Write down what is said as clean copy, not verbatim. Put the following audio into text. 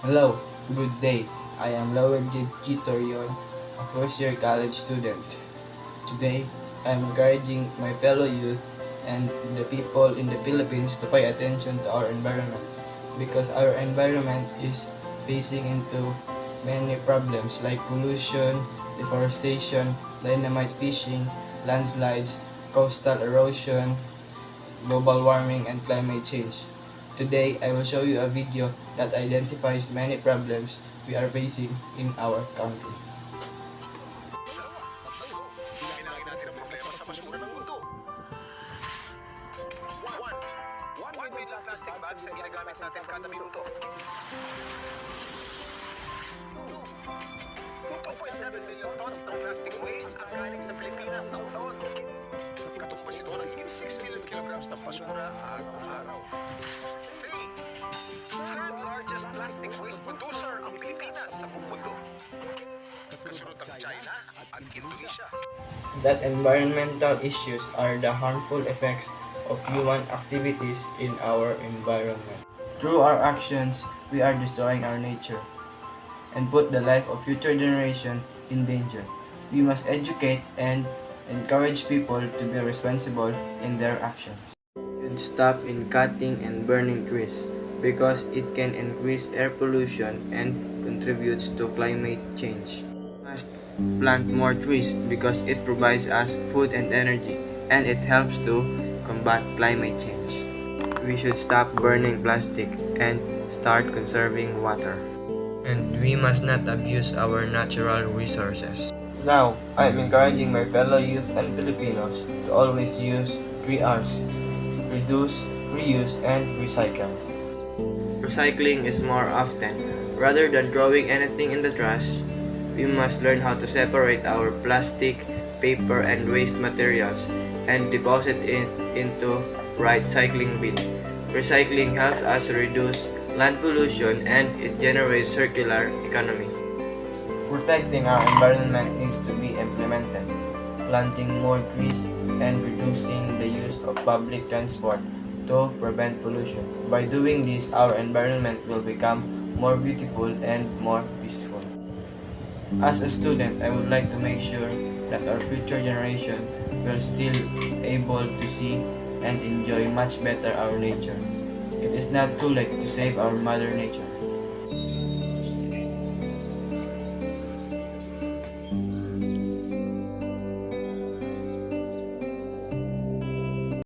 Hello, good day. I am Lowell G. Torion, a first-year college student. Today, I am encouraging my fellow youth and the people in the Philippines to pay attention to our environment because our environment is facing into many problems like pollution, deforestation, dynamite fishing, landslides, coastal erosion, global warming, and climate change. Today, I will show you a video that identifies many problems we are facing in our country. Bilangin natin ang problema sa basura ng mundo. 1 million plastic bags ang ginagamit natin kada minuto. 2.7 million tons ng plastic waste ang galing sa Pilipinas taon-taon. Katumbas ito ng higit 6 million kilograms ng basura araw-araw. 3. Third largest plastic waste producer ang Pilipinas sa buong mundo. Kasunod ang China at Indonesia. That environmental issues are the harmful effects of human activities in our environment. Through our actions, we are destroying our nature and put the life of future generation in danger. We must educate and encourage people to be responsible in their actions. We should stop in cutting and burning trees because it can increase air pollution and contributes to climate change. We must plant more trees because it provides us food and energy and it helps to combat climate change. We should stop burning plastic and start conserving water. And we must not abuse our natural resources. Now, I am encouraging my fellow youth and Filipinos to always use 3 R's: reduce, reuse, and recycle. Recycling is more often. Rather than throwing anything in the trash, we must learn how to separate our plastic, paper, and waste materials and deposit it into right recycling bin. Recycling helps us reduce land pollution and it generates circular economy. Protecting our environment needs to be implemented. Planting more trees and reducing the use of public transport to prevent pollution. By doing this, our environment will become more beautiful and more peaceful. As a student, I would like to make sure that our future generation will still able to see and enjoy much better our nature. It is not too late to save our Mother Nature.